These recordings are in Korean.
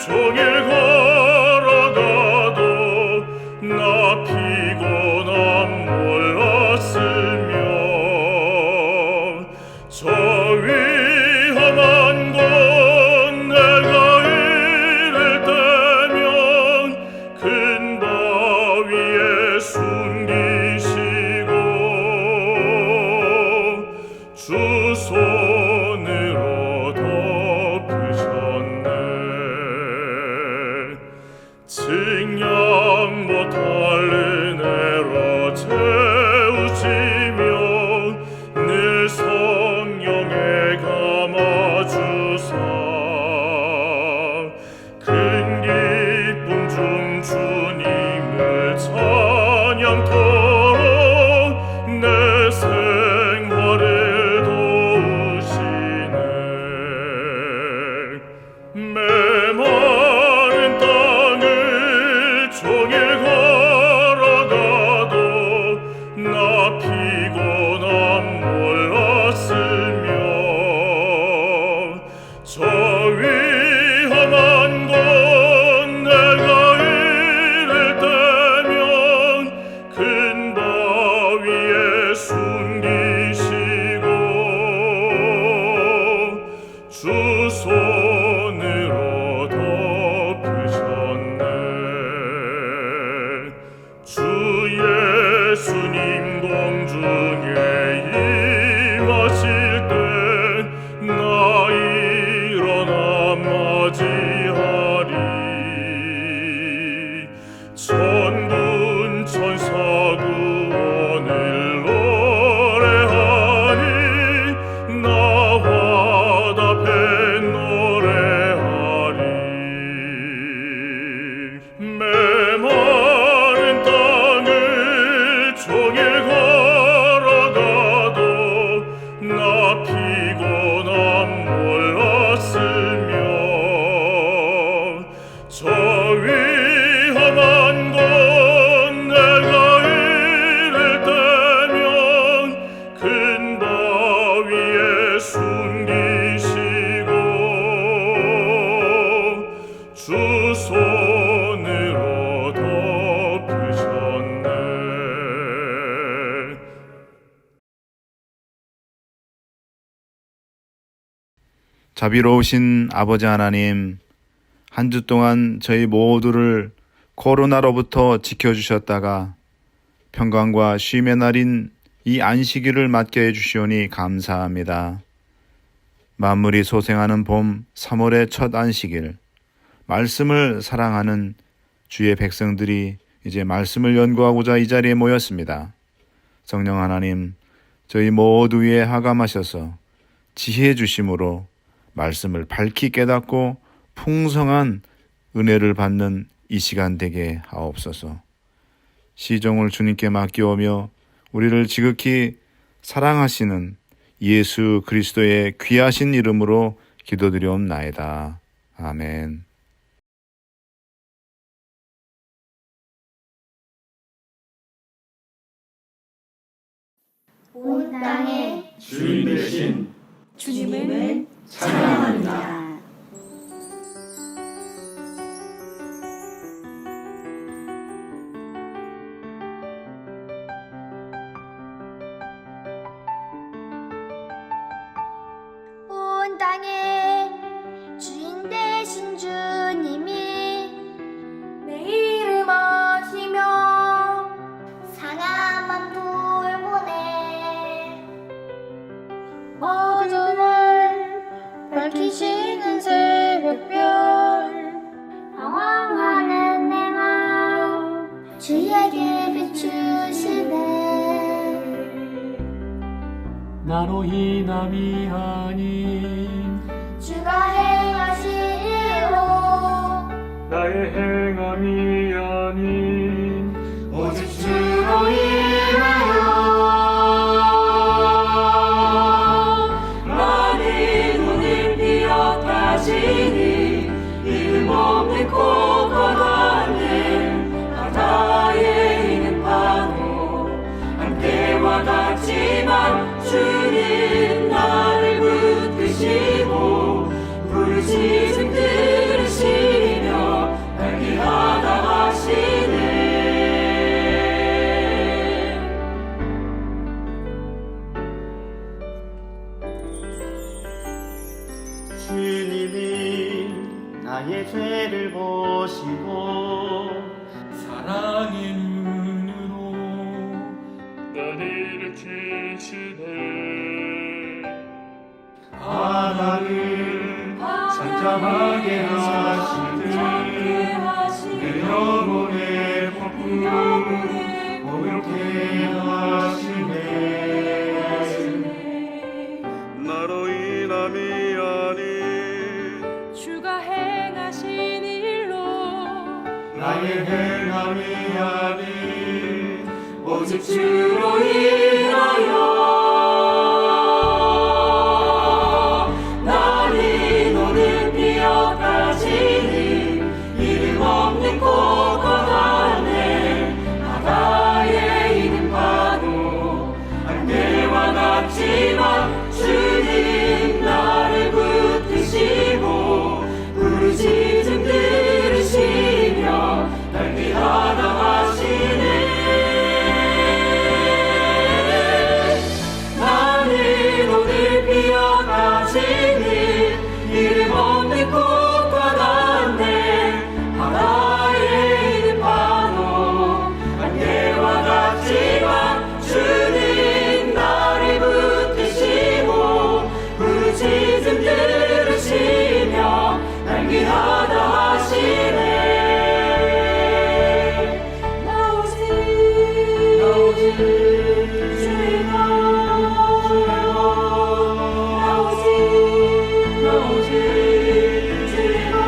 종일 걸어가도 나 피곤함 몰랐으며 저 위험한 곳 내가 이를 때면 큰 바위에 숨기시고 주 손으로 덮으셨네. 증량 못할 은혜로 채우시며 늘 성령에 감아주사 큰 기쁨 중 주님을 찬양토록 내 생활을 도우시네. 메마른 땅을 종일 걸어가도 나 피곤함 몰랐으며 저 위험한 곳 내가 이를 때면 큰 바위에 숨기시고 주 손으로 덮으셨네. 주 예수님 공중에 임하실 때 나 일어나 맞이하리. 천군 천사 구원을 노래하니 나와 답해 노래하리. 메마른 땅을 종일 걸어가도 나 피곤함 몰랐으며 저 위험한 곳 내가 이를 때면 큰 바위에 숨기시고 주 손으로 덮으셨네. 자비로우신 아버지 하나님, 한 주 동안 저희 모두를 코로나로부터 지켜주셨다가 평강과 쉼의 날인 이 안식일을 맞게 해주시오니 감사합니다. 만물이 소생하는 봄 3월의 첫 안식일, 말씀을 사랑하는 주의 백성들이 이제 말씀을 연구하고자 이 자리에 모였습니다. 성령 하나님, 저희 모두 위에 하감하셔서 지혜 주심으로 말씀을 밝히 깨닫고 풍성한 은혜를 받는 이 시간 되게 하옵소서. 시종을 주님께 맡기오며 우리를 지극히 사랑하시는 예수 그리스도의 귀하신 이름으로 기도드리옵나이다. 아멘. 온 땅의 주인 되신 주님을 찬양합니다. 온 땅의 주인 되신 주님이 내 이름 아시며 상한 돌보내 어둠을 밝히시는 새벽별 방황하는 내 마음 주에게 비추시네. 나로 인함이 아닌 주가 행하신 일로 나의 행함이 아닌 오직 주로 인하여 많은 눈을 비었다시니 이름 없는 코코넛들 바다에 있는 파도 함께와 같지만 주님 나를 붙드시고 부르짖음 들으시니 것이고 사랑의 눈으로 나를 일으키시네 바다를 잠잠하게 하시되 내 영혼의 폭풍 공유케 하시네 나로 인함이 아닌 주가 행하신 일로 나의 행함이 아닌 오직 주로 인하여 날이 오늘 피어가시니 이름 없는 곳과 같네 바다에 있는 파도 안개와 같지만 주님 나를 붙드시고 부르짖음 들으시며 날 귀하다 하시네 나는 오늘 피어가시니 이름 없는 꽃과 같네 바다에 있는 파도 안개와 같지만 주님 나를 붙드시고 부르짖음 들으시며 날 귀하다 하시네 나오지 주의 것 나오지 주의 것 나오지 주의 것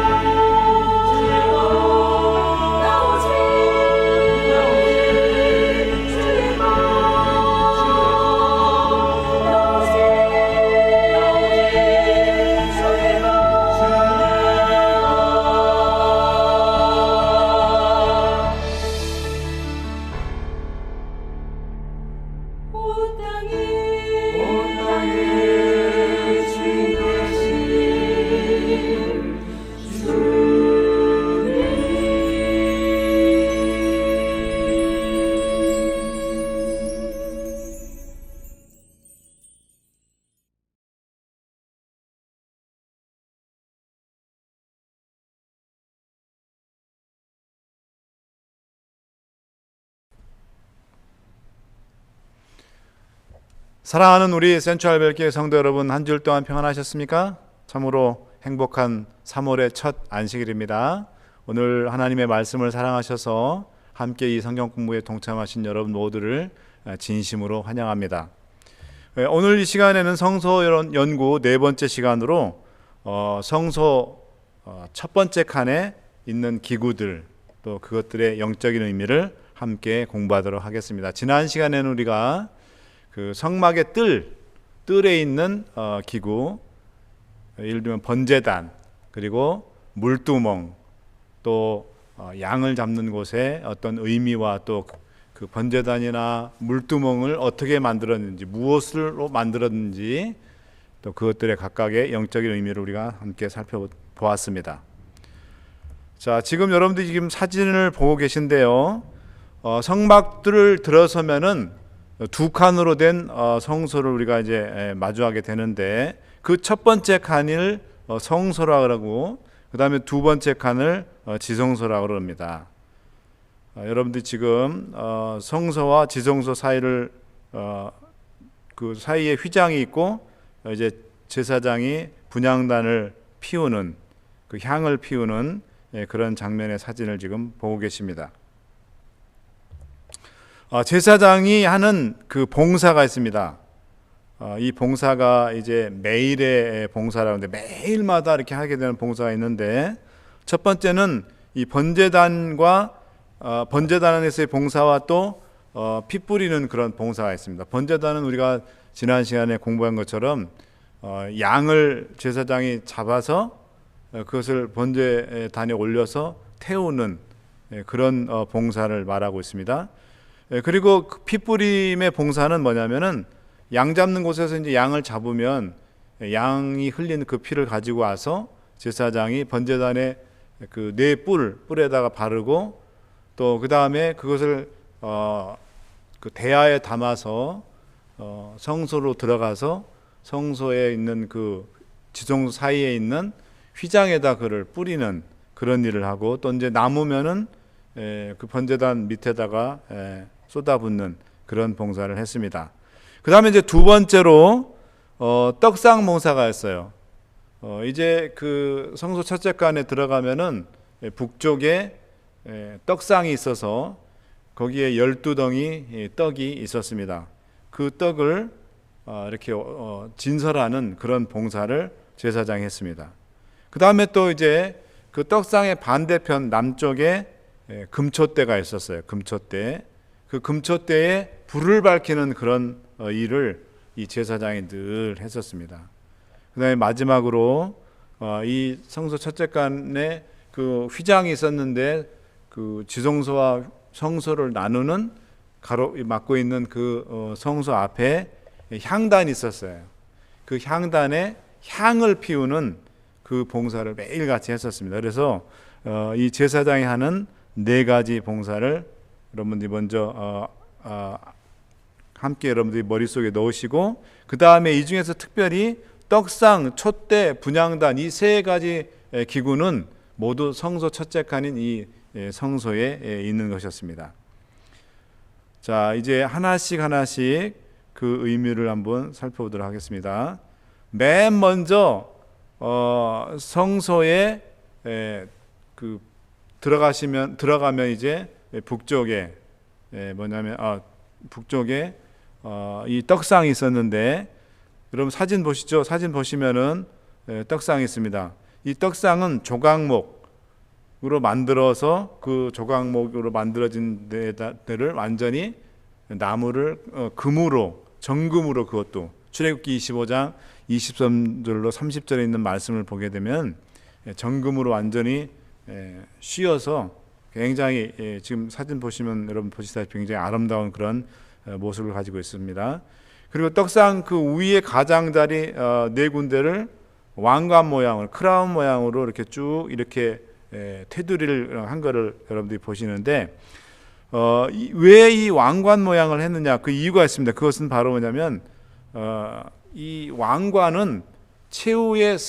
온 땅에 주인 되신 사랑하는 우리 센트럴벨교회 성도 여러분, 한 주일 동안 평안하셨습니까? 참으로 행복한 3월의 첫 안식일입니다. 오늘 하나님의 말씀을 사랑하셔서 함께 이 성경 공부에 동참하신 여러분 모두를 진심으로 환영합니다. 오늘 이 시간에는 성서 연구 네 번째 시간으로 성서 첫 번째 칸에 있는 기구들 또 그것들의 영적인 의미를 함께 공부하도록 하겠습니다. 지난 시간에는 우리가 그 성막의 뜰에 있는 기구, 예를 들면 번제단, 그리고 물두멍, 또 양을 잡는 곳에 어떤 의미와 또 그 번제단이나 물두멍을 어떻게 만들었는지, 무엇으로 만들었는지, 또 그것들의 각각의 영적인 의미를 우리가 함께 살펴보았습니다. 자, 지금 여러분들이 지금 사진을 보고 계신데요. 성막들을 들어서면은 두 칸으로 된 성소를 우리가 이제 마주하게 되는데, 그 첫 번째 칸을 성소라 그러고 그 다음에 두 번째 칸을 지성소라 그럽니다. 여러분들이 지금 성소와 지성소 사이를 그 사이에 휘장이 있고 이제 제사장이 분향단을 피우는 그 향을 피우는 그런 장면의 사진을 지금 보고 계십니다. 제사장이 하는 그 봉사가 있습니다. 이 봉사가 이제 매일의 봉사라는데 매일마다 이렇게 하게 되는 봉사가 있는데, 첫 번째는 이 번제단과 번제단에서의 봉사와 또 피 뿌리는 그런 봉사가 있습니다. 번제단은 우리가 지난 시간에 공부한 것처럼 양을 제사장이 잡아서 그것을 번제단에 올려서 태우는 그런 봉사를 말하고 있습니다. 그리고 피 뿌림의 봉사는 뭐냐면은 양 잡는 곳에서 이제 양을 잡으면 양이 흘린 그 피를 가지고 와서 제사장이 번제단에 그 네 뿔에다가 바르고 또 그 다음에 그것을 그 대야에 담아서 성소로 들어가서 성소에 있는 그 지성소 사이에 있는 휘장에다 그를 뿌리는 그런 일을 하고, 또 이제 남으면은 그 번제단 밑에다가 쏟아붓는 그런 봉사를 했습니다. 그 다음에 이제 두 번째로 떡상 봉사가 있어요. 이제 그 성소 첫째간에 들어가면은 북쪽에 떡상이 있어서 거기에 12덩이 떡이 있었습니다. 그 떡을 이렇게 진설하는 그런 봉사를 제사장이 했습니다. 그 다음에 또 이제 그 떡상의 반대편 남쪽에 금초대가 있었어요. 금초대. 그 금초대에 불을 밝히는 그런 일을 이 제사장이 늘 했었습니다. 그 다음에 마지막으로 이 성소 첫째간에 그 휘장이 있었는데 그 지성소와 성소를 나누는 막고 있는 그 성소 앞에 향단이 있었어요. 그 향단에 향을 피우는 그 봉사를 매일같이 했었습니다. 그래서 이 제사장이 하는 4가지 봉사를 여러분들이 먼저 함께 여러분들이 머릿속에 넣으시고, 그 다음에 이 중에서 특별히 떡상, 촛대, 분향단 이 3가지 기구는 모두 성소 첫째칸인 이 성소에 있는 것이었습니다. 자, 이제 하나씩 그 의미를 한번 살펴보도록 하겠습니다. 맨 먼저 성소에 그 들어가면 이제 북쪽에 북쪽에 이 떡상이 있었는데, 여러분 사진 보시죠. 사진 보시면은 떡상이 있습니다. 이 떡상은 조각목으로 만들어서 그 조각목으로 만들어진 데를 완전히 나무를 금으로, 정금으로, 그것도 출애굽기 25장 23절로 30절에 있는 말씀을 보게 되면 정금으로 완전히 씌어서 굉장히 지금 사진 보시면 여러분 보시다시피 굉장히 아름다운 그런 모습을 가지고 있습니다. 그리고 떡상 그 위에 가장자리 4군데를 왕관 모양으로, 크라운 모양으로 이렇게 쭉 이렇게 테두리를 한 거를 여러분들이 보시는데, 왜 이 왕관 모양을 했느냐, 그 이유가 있습니다. 그것은 바로 뭐냐면 이 왕관은 최후의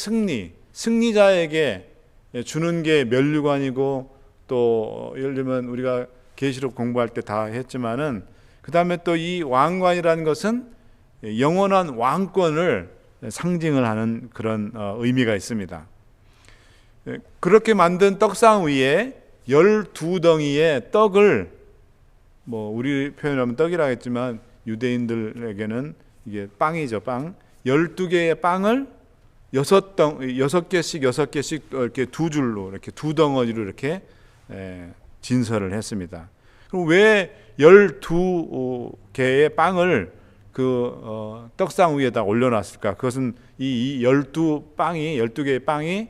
승리자에게 주는 게 면류관이고, 또 예를 들면 우리가 계시록 공부할 때 다 했지만은, 그 다음에 또 이 왕관이라는 것은 영원한 왕권을 상징을 하는 그런 의미가 있습니다. 그렇게 만든 떡상 위에 12덩이의 떡을, 뭐 우리 표현하면 떡이라 했지만 유대인들에게는 이게 빵이죠, 빵. 12개의 빵을 6개씩 이렇게 2줄로, 이렇게 2덩어리로 이렇게 진설을 했습니다. 그럼 왜 12개의 빵을 그 떡상 위에다 올려놨을까? 그것은 이 12개의 빵이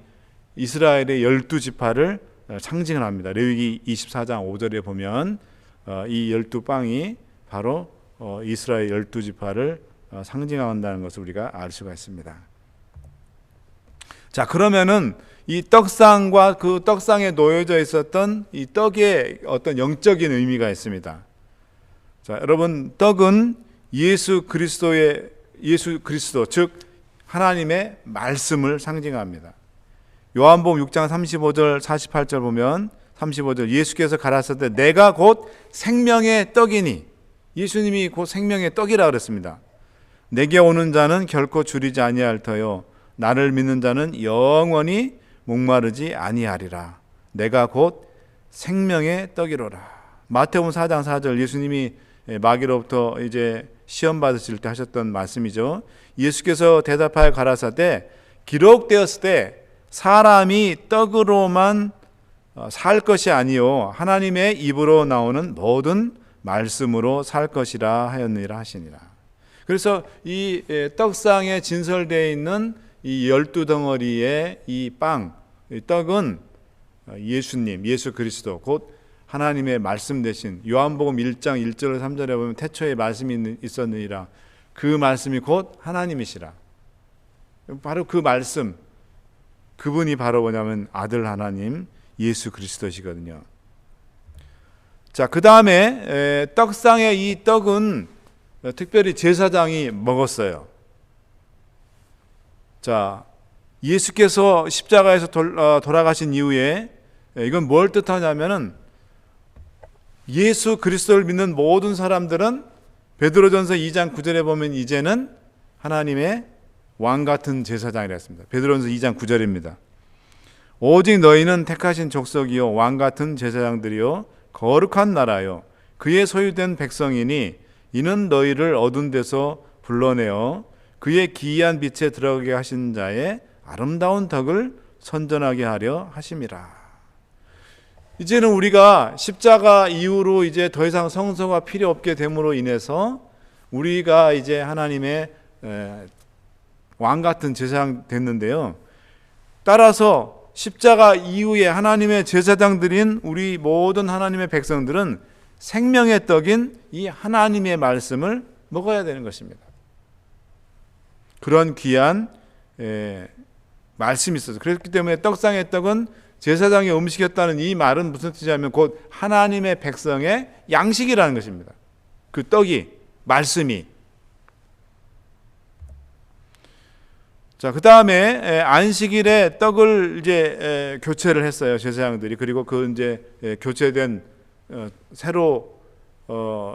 이스라엘의 12지파를 상징을 합니다. 레위기 24장 5절에 보면 이 12빵이 바로 이스라엘 12지파를 상징한다는 것을 우리가 알 수가 있습니다. 자, 그러면은 이 떡상과 그 떡상에 놓여져 있었던 이 떡의 어떤 영적인 의미가 있습니다. 자, 여러분, 떡은 예수 그리스도, 즉 하나님의 말씀을 상징합니다. 요한복음 6장 35절 48절 보면, 35절 예수께서 가라사대 내가 곧 생명의 떡이니, 예수님이 곧 생명의 떡이라 그랬습니다. 내게 오는 자는 결코 줄이지 아니할 터요 나를 믿는 자는 영원히 목마르지 아니하리라. 내가 곧 생명의 떡이로라. 마태복음 4장 4절 예수님이 마귀로부터 이제 시험 받으실 때 하셨던 말씀이죠. 예수께서 대답하여 가라사대 기록되었을 때 사람이 떡으로만 살 것이 아니요 하나님의 입으로 나오는 모든 말씀으로 살 것이라 하였느니라 하시니라. 그래서 이 떡상에 진설되어 있는 이 12덩어리의 이 빵, 이 떡은 예수님, 예수 그리스도 곧 하나님의 말씀 되신, 요한복음 1장 1절 3절에 보면 태초에 말씀이 있었느니라. 그 말씀이 곧 하나님이시라. 바로 그 말씀, 그분이 바로 뭐냐면 아들 하나님 예수 그리스도시거든요. 자, 그 다음에 떡상의 이 떡은 특별히 제사장이 먹었어요. 자, 예수께서 십자가에서 돌아가신 이후에 이건 뭘 뜻하냐면은 예수 그리스도를 믿는 모든 사람들은 베드로전서 2장 9절에 보면 이제는 하나님의 왕 같은 제사장이라 했습니다. 베드로전서 2장 9절입니다. 오직 너희는 택하신 족속이요 왕 같은 제사장들이요 거룩한 나라요 그의 소유된 백성이니 이는 너희를 어두운 데서 불러내어 그의 기이한 빛에 들어가게 하신 자의 아름다운 덕을 선전하게 하려 하심이라. 이제는 우리가 십자가 이후로 이제 더 이상 성소가 필요 없게 됨으로 인해서 우리가 이제 하나님의 왕 같은 제사장 됐는데요. 따라서 십자가 이후에 하나님의 제사장들인 우리 모든 하나님의 백성들은 생명의 떡인 이 하나님의 말씀을 먹어야 되는 것입니다. 그런 귀한 말씀이 있어서 그렇기 때문에 떡상의 떡은 제사장의 음식이었다는 이 말은 무슨 뜻이냐면 곧 하나님의 백성의 양식이라는 것입니다. 그 떡이 말씀이. 자, 그 다음에 안식일에 떡을 이제 교체를 했어요, 제사장들이. 그리고 그 이제 교체된 새로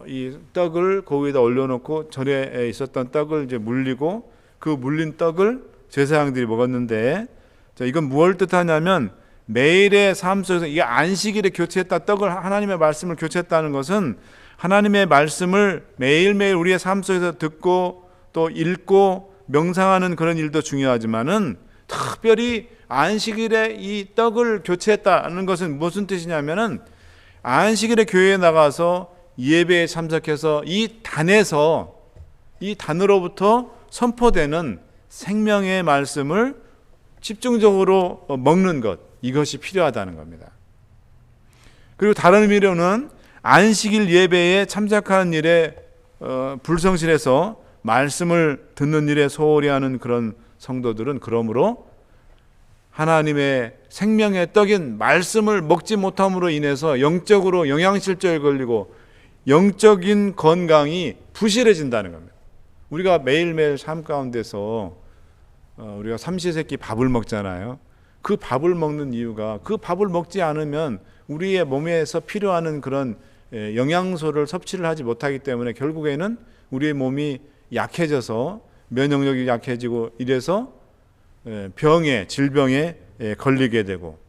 이 떡을 그 위에다 올려놓고 전에 있었던 떡을 이제 물리고 그 물린 떡을 제사장들이 먹었는데, 자, 이건 무엇을 뜻하냐면 매일의 삶 속에서 이 안식일에 교체했다, 떡을 하나님의 말씀을 교체했다는 것은 하나님의 말씀을 매일매일 우리의 삶 속에서 듣고 또 읽고 명상하는 그런 일도 중요하지만은 특별히 안식일에 이 떡을 교체했다는 것은 무슨 뜻이냐면은 안식일에 교회에 나가서 예배에 참석해서 이 단으로부터 선포되는 생명의 말씀을 집중적으로 먹는 것, 이것이 필요하다는 겁니다. 그리고 다른 의미로는 안식일 예배에 참석하는 일에 불성실해서 말씀을 듣는 일에 소홀히 하는 그런 성도들은 그러므로 하나님의 생명의 떡인 말씀을 먹지 못함으로 인해서 영적으로 영양실조에 걸리고 영적인 건강이 부실해진다는 겁니다. 우리가 매일매일 삶 가운데서 우리가 삼시세끼 밥을 먹잖아요. 그 밥을 먹는 이유가 그 밥을 먹지 않으면 우리의 몸에서 필요한 그런 영양소를 섭취를 하지 못하기 때문에 결국에는 우리의 몸이 약해져서 면역력이 약해지고 이래서 질병에 걸리게 되고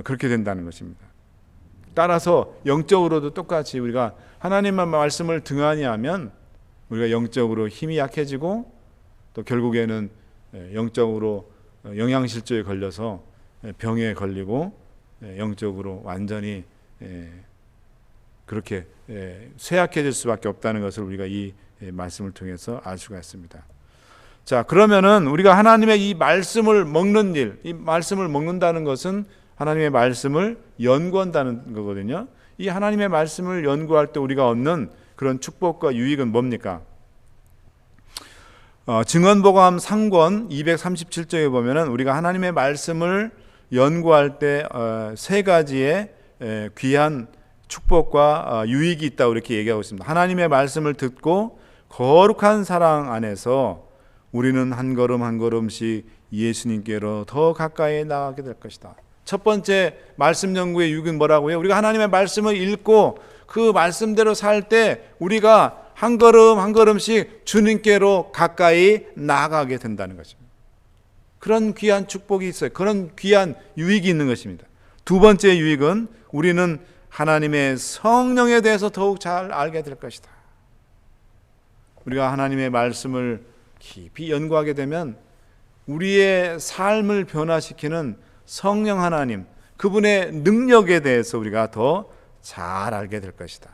그렇게 된다는 것입니다. 따라서 영적으로도 똑같이 우리가 하나님의 말씀을 등한히 하면 우리가 영적으로 힘이 약해지고 또 결국에는 영적으로 영양실조에 걸려서 병에 걸리고 영적으로 완전히 그렇게 쇠약해질 수밖에 없다는 것을 우리가 이 말씀을 통해서 알 수가 있습니다. 자, 그러면은 우리가 하나님의 이 말씀을 먹는 일, 이 말씀을 먹는다는 것은 하나님의 말씀을 연구한다는 거거든요. 이 하나님의 말씀을 연구할 때 우리가 얻는 그런 축복과 유익은 뭡니까? 증언보감 3권 237쪽에 보면은 우리가 하나님의 말씀을 연구할 때 세 가지의 귀한 축복과 유익이 있다고 이렇게 얘기하고 있습니다. 하나님의 말씀을 듣고 거룩한 사랑 안에서 우리는 한 걸음 한 걸음씩 예수님께로 더 가까이 나가게 될 것이다. 첫 번째 말씀 연구의 유익은 뭐라고요? 우리가 하나님의 말씀을 읽고 그 말씀대로 살 때 우리가 한 걸음 한 걸음씩 주님께로 가까이 나아가게 된다는 것입니다. 그런 귀한 축복이 있어요. 그런 귀한 유익이 있는 것입니다. 두 번째 유익은 우리는 하나님의 성령에 대해서 더욱 잘 알게 될 것이다. 우리가 하나님의 말씀을 깊이 연구하게 되면 우리의 삶을 변화시키는 성령 하나님, 그분의 능력에 대해서 우리가 더 잘 알게 될 것이다.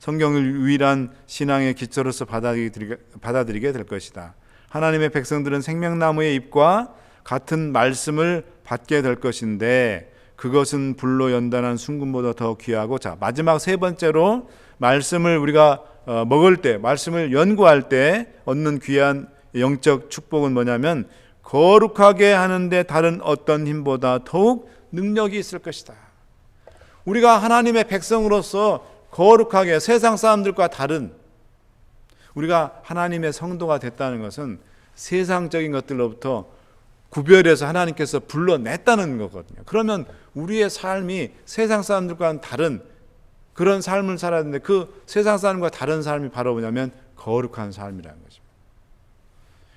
성경을 유일한 신앙의 기초로서 받아들이게 될 것이다. 하나님의 백성들은 생명나무의 잎과 같은 말씀을 받게 될 것인데 그것은 불로 연단한 순금보다 더 귀하고, 자, 마지막 세 번째로 말씀을 우리가 먹을 때, 말씀을 연구할 때 얻는 귀한 영적 축복은 뭐냐면 거룩하게 하는데 다른 어떤 힘보다 더욱 능력이 있을 것이다. 우리가 하나님의 백성으로서 거룩하게 세상 사람들과 다른, 우리가 하나님의 성도가 됐다는 것은 세상적인 것들로부터 구별해서 하나님께서 불러냈다는 거거든요. 그러면 우리의 삶이 세상 사람들과는 다른 그런 삶을 살아야 되는데 그 세상 사람과 다른 삶이 바로 뭐냐면 거룩한 삶이라는 것입니다.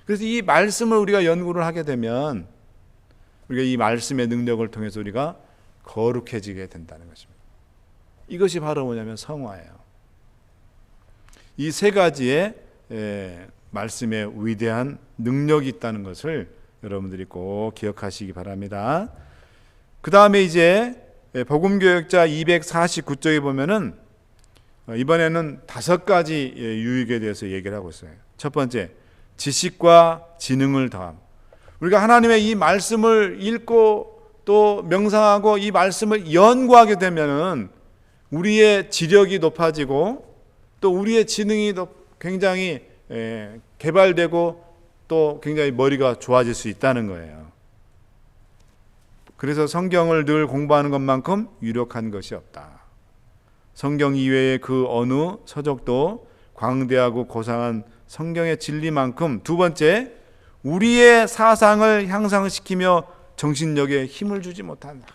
그래서 이 말씀을 우리가 연구를 하게 되면 우리가 이 말씀의 능력을 통해서 우리가 거룩해지게 된다는 것입니다. 이것이 바로 뭐냐면 성화예요. 이 세 가지의 말씀에 위대한 능력이 있다는 것을 여러분들이 꼭 기억하시기 바랍니다. 그 다음에 이제 복음교역자 249쪽에 보면은 이번에는 5가지 유익에 대해서 얘기를 하고 있어요. 첫 번째, 지식과 지능을 더함. 우리가 하나님의 이 말씀을 읽고 또 명상하고 이 말씀을 연구하게 되면은 우리의 지력이 높아지고 또 우리의 지능이 굉장히 개발되고 또 굉장히 머리가 좋아질 수 있다는 거예요. 그래서 성경을 늘 공부하는 것만큼 유력한 것이 없다. 성경 이외의 그 어느 서적도 광대하고 고상한 성경의 진리만큼, 두 번째, 우리의 사상을 향상시키며 정신력에 힘을 주지 못한다.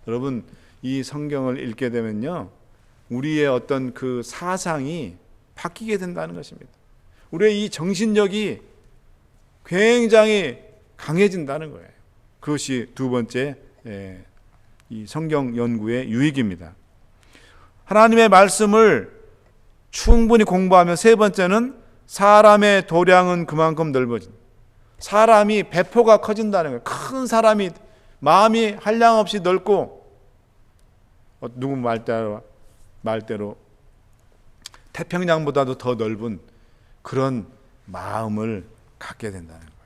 여러분, 이 성경을 읽게 되면요, 우리의 어떤 그 사상이 바뀌게 된다는 것입니다. 우리의 이 정신력이 굉장히 강해진다는 거예요. 그것이 두 번째 이 성경 연구의 유익입니다. 하나님의 말씀을 충분히 공부하면 세 번째는 사람의 도량은 그만큼 넓어진다. 사람이 배포가 커진다는 거예요. 큰 사람이 마음이 한량없이 넓고 누구 말대로 태평양보다도 더 넓은 그런 마음을 갖게 된다는 거예요.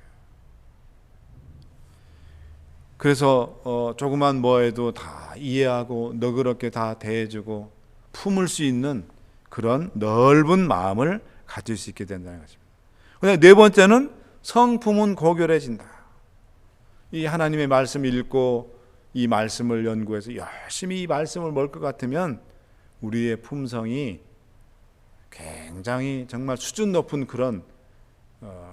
그래서 조그만 뭐에도 다 이해하고 너그럽게 다 대해주고 품을 수 있는 그런 넓은 마음을 가질 수 있게 된다는 것입니다. 그다음에 네 번째는 성품은 고결해진다. 이 하나님의 말씀을 읽고 이 말씀을 연구해서 열심히 이 말씀을 먹을 것 같으면 우리의 품성이 굉장히 정말 수준 높은 그런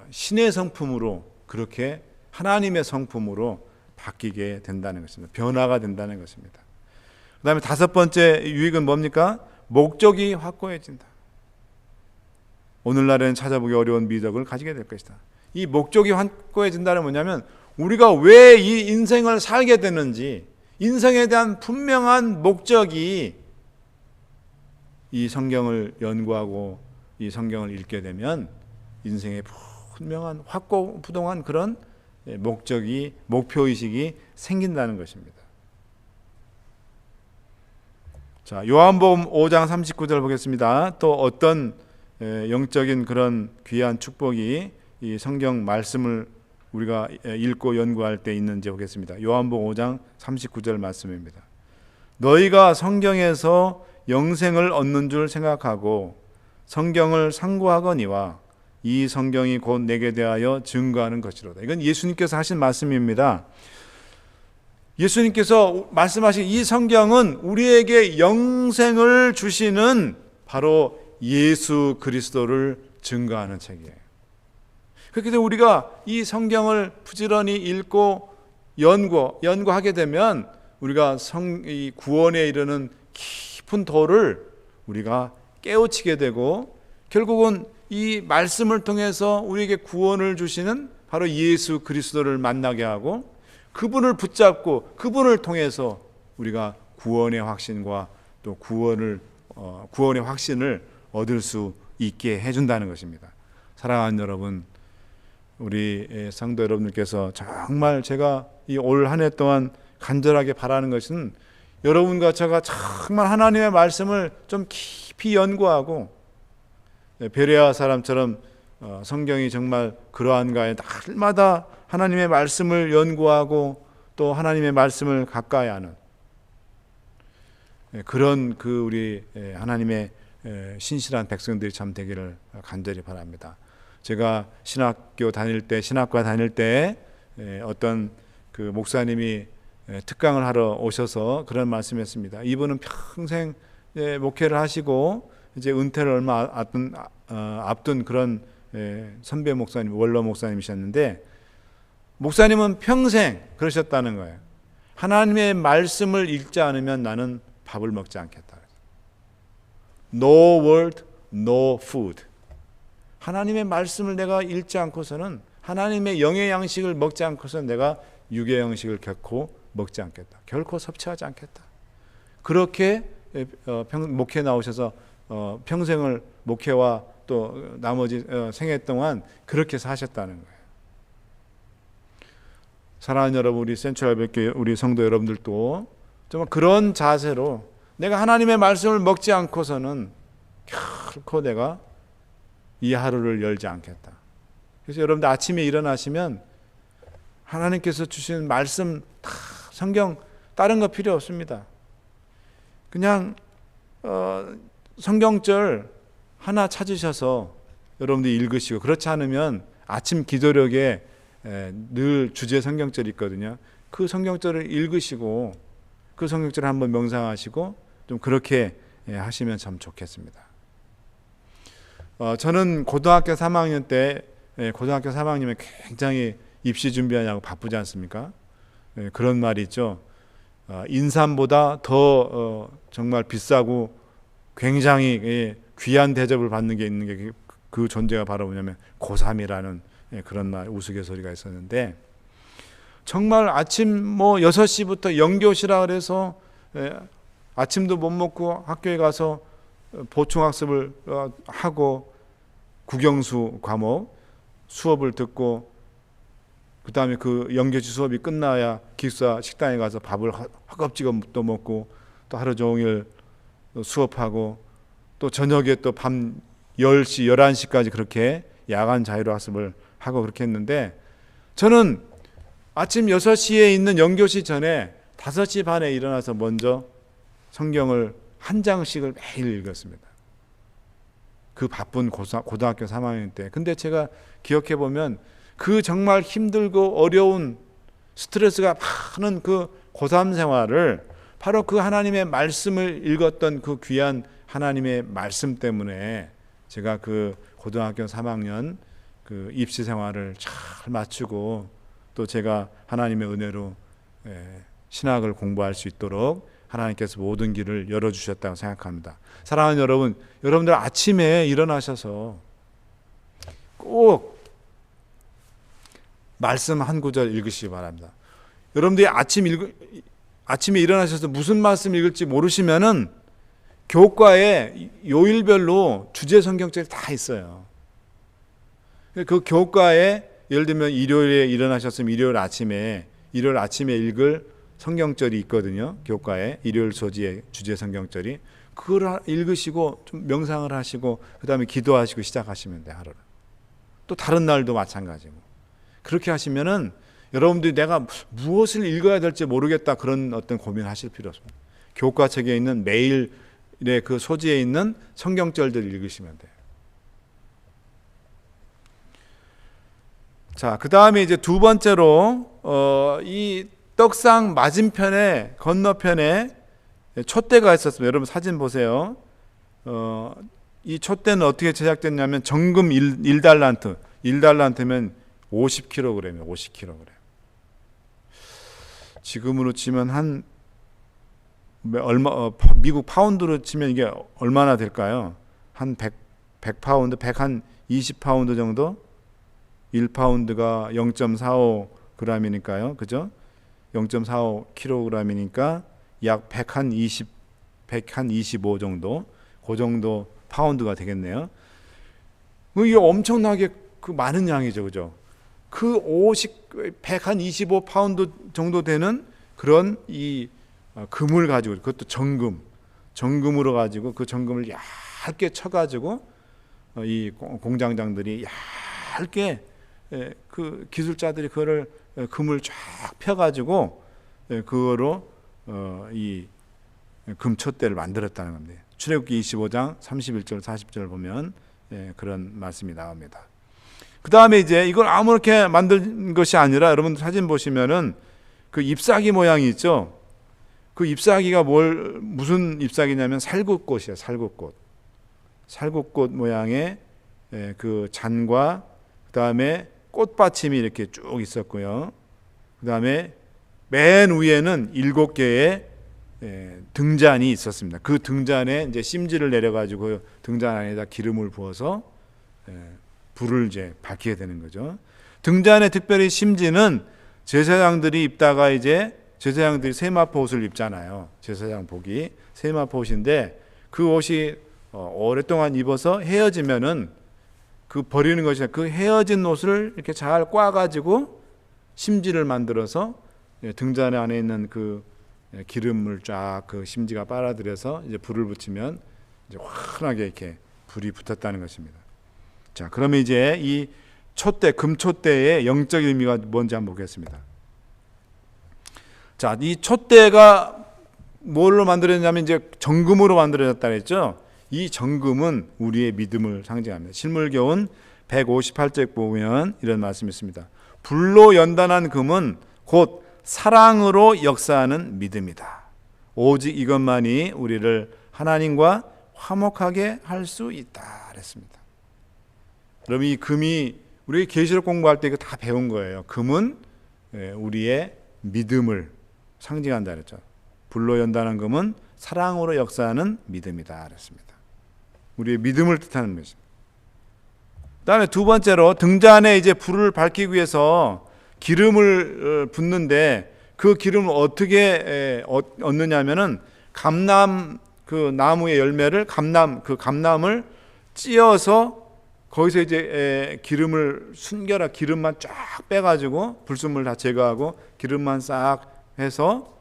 신의 성품으로, 그렇게 하나님의 성품으로 바뀌게 된다는 것입니다. 변화가 된다는 것입니다. 그 다음에 다섯 번째 유익은 뭡니까? 목적이 확고해진다. 오늘날에는 찾아보기 어려운 미덕을 가지게 될 것이다. 이 목적이 확고해진다는 뭐냐면 우리가 왜 이 인생을 살게 되는지, 인생에 대한 분명한 목적이 이 성경을 연구하고 이 성경을 읽게 되면 인생에 분명한 확고부동한 그런 목적이, 목표의식이 생긴다는 것입니다. 자, 요한복음 5장 39절 보겠습니다. 또 어떤 영적인 그런 귀한 축복이 이 성경 말씀을 우리가 읽고 연구할 때 있는지 보겠습니다. 요한복음 5장 39절 말씀입니다. 너희가 성경에서 영생을 얻는 줄 생각하고 성경을 상고하거니와 이 성경이 곧 내게 대하여 증거하는 것이로다. 이건 예수님께서 하신 말씀입니다. 예수님께서 말씀하신 이 성경은 우리에게 영생을 주시는 바로 예수 그리스도를 증거하는 책이에요. 그렇게 되면 우리가 이 성경을 부지런히 읽고 연구하게 되면 우리가 이 구원에 이르는 깊은 도를 우리가 깨우치게 되고, 결국은 이 말씀을 통해서 우리에게 구원을 주시는 바로 예수 그리스도를 만나게 하고, 그분을 붙잡고 그분을 통해서 우리가 구원의 확신과 또 구원의 확신을 얻을 수 있게 해준다는 것입니다. 사랑하는 여러분, 우리 성도 여러분들께서 정말 제가 이 올 한 해 동안 간절하게 바라는 것은 여러분과 제가 정말 하나님의 말씀을 좀 깊이 연구하고 베레아 사람처럼 성경이 정말 그러한가에 날마다 하나님의 말씀을 연구하고 또 하나님의 말씀을 가까이 하는 그런 우리 하나님의 신실한 백성들이 참 되기를 간절히 바랍니다. 제가 신학과 다닐 때 어떤 그 목사님이 특강을 하러 오셔서 그런 말씀했습니다. 이분은 평생 목회를 하시고 이제 은퇴를 얼마 앞둔 그런 선배 목사님, 원로 목사님이셨는데 목사님은 평생 그러셨다는 거예요. 하나님의 말씀을 읽지 않으면 나는 밥을 먹지 않겠다. No word, no food. 하나님의 말씀을 내가 읽지 않고서는, 하나님의 영의 양식을 먹지 않고서는 내가 육의 양식을 결코 먹지 않겠다. 결코 섭취하지 않겠다. 그렇게 목회 나오셔서 평생을 목회와 또 나머지 생애 동안 그렇게 사셨다는 거예요. 사랑하는 여러분, 우리 센트럴교회 우리 성도 여러분들도 정말 그런 자세로 내가 하나님의 말씀을 먹지 않고서는 결코 내가 이 하루를 열지 않겠다. 그래서 여러분들 아침에 일어나시면 하나님께서 주신 말씀 다 성경 다른 거 필요 없습니다. 그냥 성경절 하나 찾으셔서 여러분들이 읽으시고, 그렇지 않으면 아침 기도력에 늘 주제 성경절이 있거든요. 그 성경절을 읽으시고 그 성경절을 한번 명상하시고 좀 그렇게 하시면 참 좋겠습니다. 저는 고등학교 3학년 때, 고등학교 3학년이면 굉장히 입시 준비하냐고 바쁘지 않습니까? 그런 말이 있죠. 인삼보다 더 정말 비싸고 굉장히 귀한 대접을 받는 게 있는 게 그 존재가 바로 뭐냐면 고3이라는 그런 말, 우스갯소리가 있었는데, 정말 아침 6시부터 영교시라 그래서 아침도 못 먹고 학교에 가서 보충학습을 하고 국영수 과목 수업을 듣고, 그 다음에 그 영교시 수업이 끝나야 기숙사 식당에 가서 밥을 허겁지겁 또 먹고 또 하루 종일 수업하고 또 저녁에 또 밤 10시, 11시까지 그렇게 야간 자율학습을 하고 그렇게 했는데, 저는 아침 6시에 있는 영교시 전에 5시 반에 일어나서 먼저 성경을 한 장씩을 매일 읽었습니다. 그 바쁜 고등학교 3학년 때. 근데 제가 기억해 보면 그 정말 힘들고 어려운 스트레스가 많은 그 고3 생활을 바로 그 하나님의 말씀을 읽었던 그 귀한 하나님의 말씀 때문에 제가 그 고등학교 3학년 그 입시 생활을 잘 마치고 또 제가 하나님의 은혜로 신학을 공부할 수 있도록 하나님께서 모든 길을 열어주셨다고 생각합니다. 사랑하는 여러분, 여러분들 아침에 일어나셔서 꼭 말씀 한 구절 읽으시기 바랍니다. 여러분들이 아침에 일어나셔서 무슨 말씀 읽을지 모르시면은 교과에 요일별로 주제 성경책이 다 있어요. 그 교과에 예를 들면 일요일에 일어나셨으면 일요일 아침에 읽을 성경절이 있거든요. 교과에 일요일 소지의 주제 성경절이. 그걸 읽으시고 좀 명상을 하시고 그 다음에 기도하시고 시작하시면 돼요. 하루를. 또 다른 날도 마찬가지고. 그렇게 하시면은 여러분들이 내가 무엇을 읽어야 될지 모르겠다 그런 어떤 고민하실 필요 없습니다. 교과책에 있는 매일의 그 소지에 있는 성경절들을 읽으시면 돼요. 자, 그 다음에 이제 두 번째로 이 떡상 맞은편에 건너편에 촛대가 있었습니다. 여러분 사진 보세요. 이 촛대는 어떻게 제작됐냐면 정금 1달란트. 1달란트면 50kg이에요. 50kg. 지금으로 치면 한 얼마 미국 파운드로 치면 이게 얼마나 될까요? 한 100파운드, 120파운드 정도? 1파운드가 0.45g이니까요. 그죠? 0.45kg이니까 약 125 정도, 그 정도 파운드가 되겠네요. 이게 엄청나게 그 많은 양이죠, 그죠? 그 125 파운드 정도 되는 그런 이 금을 가지고, 그것도 정금으로 가지고 그 정금을 얇게 쳐가지고 이 공장장들이 얇게 그 기술자들이 그거를 금을 쫙 펴가지고 그거로 이 금촛대를 만들었다는 겁니다. 출애굽기 25장 31절 40절 보면 그런 말씀이 나옵니다. 그 다음에 이제 이걸 아무렇게 만든 것이 아니라 여러분 사진 보시면은 그 잎사귀 모양이 있죠. 그 잎사귀가 무슨 잎사귀냐면 살구꽃이에요. 살구꽃 모양의 그 잔과 그 다음에 꽃받침이 이렇게 쭉 있었고요. 그 다음에 맨 위에는 7개의 등잔이 있었습니다. 그 등잔에 이제 심지를 내려가지고 등잔 안에다 기름을 부어서 불을 이제 밝히게 되는 거죠. 등잔에 특별히 심지는 제사장들이 입다가 이제 제사장들이 세마포 옷을 입잖아요. 제사장 복이 세마포 옷인데 그 옷이 오랫동안 입어서 헤어지면은 그 버리는 것이 아니라 그 헤어진 옷을 이렇게 잘 꽈가지고 심지를 만들어서 등잔 안에 있는 그 기름을 쫙 그 심지가 빨아들여서 이제 불을 붙이면 이제 환하게 이렇게 불이 붙었다는 것입니다. 자, 그러면 이제 이 촛대, 금촛대의 영적 의미가 뭔지 한번 보겠습니다. 자, 이 촛대가 뭘로 만들어졌냐면 이제 정금으로 만들어졌다 그랬죠. 이 정금은 우리의 믿음을 상징합니다. 실물교훈 158쪽 보면 이런 말씀이 있습니다. 불로 연단한 금은 곧 사랑으로 역사하는 믿음이다. 오직 이것만이 우리를 하나님과 화목하게 할 수 있다 그랬습니다. 그럼 이 금이 우리 계시록 공부할 때 이거 다 배운 거예요. 금은 우리의 믿음을 상징한다 그랬죠. 불로 연단한 금은 사랑으로 역사하는 믿음이다 그랬습니다. 우리의 믿음을 뜻하는 것입니다. 그다음에 두 번째로 등잔에 이제 불을 밝히기 위해서 기름을 붓는데 그 기름을 어떻게 얻느냐면은 감람 그 나무의 열매를 그 감람을 찧어서 거기서 이제 기름을 순결한 기름만 쫙 빼가지고 불순물 다 제거하고 기름만 싹 해서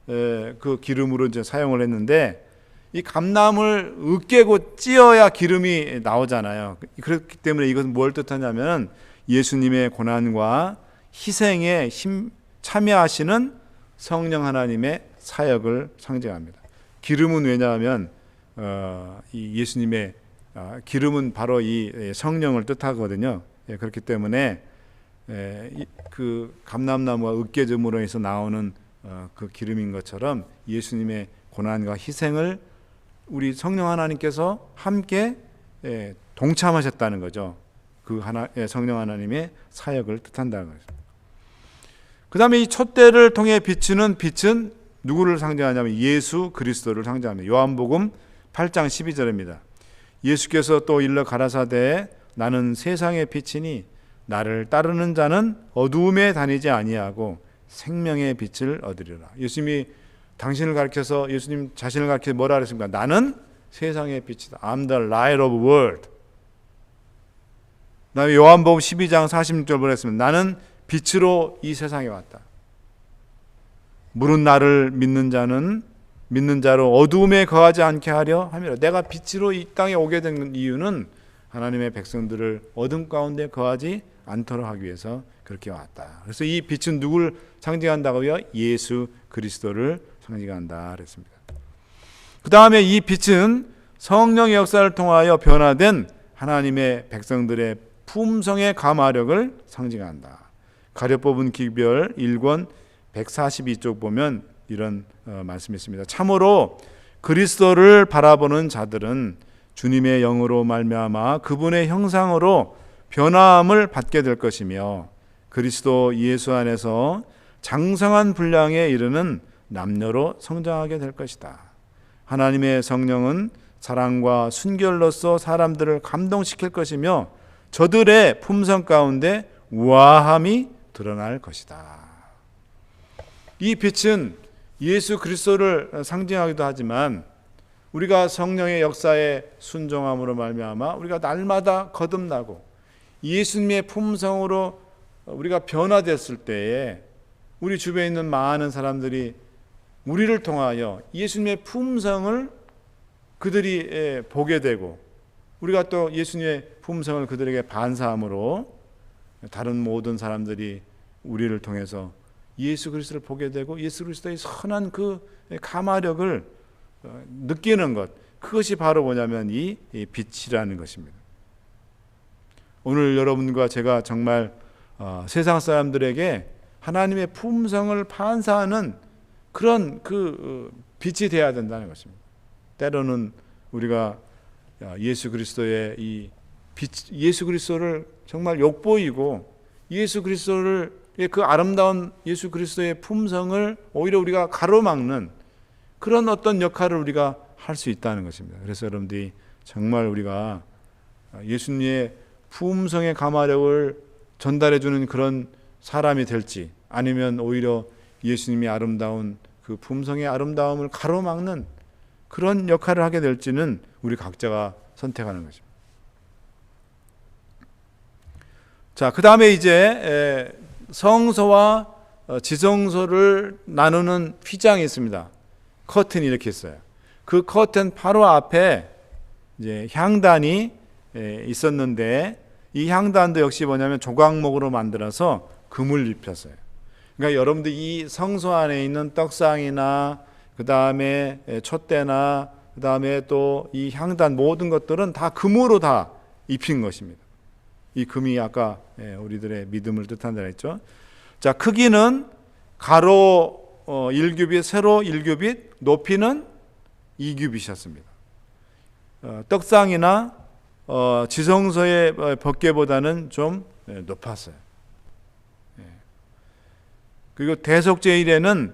그 기름으로 이제 사용을 했는데 이 감람을 으깨고 찧어야 기름이 나오잖아요. 그렇기 때문에 이것은 뭘 뜻하냐면 예수님의 고난과 희생에 참여하시는 성령 하나님의 사역을 상징합니다. 기름은 왜냐하면 이 예수님의 기름은 바로 이 성령을 뜻하거든요. 그렇기 때문에 그 감람나무가 으깨짐으로 해서 나오는 그 기름인 것처럼 예수님의 고난과 희생을 우리 성령 하나님께서 함께 동참하셨다는 거죠. 그 성령 하나님의 사역을 뜻한다는 거죠. 그 다음에 이 촛대를 통해 비추는 빛은 누구를 상징하냐면 예수 그리스도를 상징합니다. 요한복음 8장 12절입니다. 예수께서 또 일러 가라사대 나는 세상의 빛이니 나를 따르는 자는 어두움에 다니지 아니하고 생명의 빛을 얻으리라. 예수님이 당신을 가리켜서 예수님 자신을 가리켜서 뭐라 그랬습니까? 나는 세상의 빛이다. I'm the light of the world. 그다음에 요한복음 12장 46절 보냈습니다. 나는 빛으로 이 세상에 왔다. 물은 나를 믿는 자로 어두움에 거하지 않게 하려 함이라. 내가 빛으로 이 땅에 오게 된 이유는 하나님의 백성들을 어둠 가운데 거하지 않도록 하기 위해서 그렇게 왔다. 그래서 이 빛은 누굴 상징한다고요? 예수 그리스도를 상징한다 그랬습니다. 그 다음에 이 빛은 성령의 역사를 통하여 변화된 하나님의 백성들의 품성의 감화력을 상징한다. 가려 뽑은 기별 1권 142쪽 보면 이런 말씀이 있습니다. 참으로 그리스도를 바라보는 자들은 주님의 영으로 말미암아 그분의 형상으로 변화함을 받게 될 것이며 그리스도 예수 안에서 장성한 분량에 이르는 남녀로 성장하게 될 것이다. 하나님의 성령은 사랑과 순결로서 사람들을 감동시킬 것이며 저들의 품성 가운데 우아함이 드러날 것이다. 이 빛은 예수 그리스도를 상징하기도 하지만 우리가 성령의 역사에 순종함으로 말미암아 우리가 날마다 거듭나고 예수님의 품성으로 우리가 변화됐을 때에 우리 주변에 있는 많은 사람들이 우리를 통하여 예수님의 품성을 그들이 보게 되고 우리가 또 예수님의 품성을 그들에게 반사함으로 다른 모든 사람들이 우리를 통해서 예수 그리스도를 보게 되고 예수 그리스도의 선한 그 감화력을 느끼는 것, 그것이 바로 뭐냐면 이 빛이라는 것입니다. 오늘 여러분과 제가 정말 세상 사람들에게 하나님의 품성을 반사하는 그런 그 빛이 되어야 된다는 것입니다. 때로는 우리가 예수 그리스도의 이 빛, 예수 그리스도를 정말 욕보이고 예수 그리스도를 그 아름다운 예수 그리스도의 품성을 오히려 우리가 가로막는 그런 어떤 역할을 우리가 할 수 있다는 것입니다. 그래서 여러분들이 정말 우리가 예수님의 품성의 가마력을 전달해 주는 그런 사람이 될지, 아니면 오히려 예수님이 아름다운 그 품성의 아름다움을 가로막는 그런 역할을 하게 될지는 우리 각자가 선택하는 것입니다. 자, 그 다음에 이제 성소와 지성소를 나누는 휘장이 있습니다. 커튼이 이렇게 있어요. 그 커튼 바로 앞에 이제 향단이 있었는데, 이 향단도 역시 뭐냐면 조각목으로 만들어서 금을 입혔어요. 그러니까 여러분들 이 성소 안에 있는 떡상이나 그 다음에 촛대나 그 다음에 또 이 향단 모든 것들은 다 금으로 다 입힌 것입니다. 이 금이 아까 우리들의 믿음을 뜻한다 했죠. 자, 크기는 가로 1규빗, 세로 1규빗, 높이는 2규빗이었습니다. 떡상이나 지성소의 법궤보다는 좀 높았어요. 그리고 대속죄일에는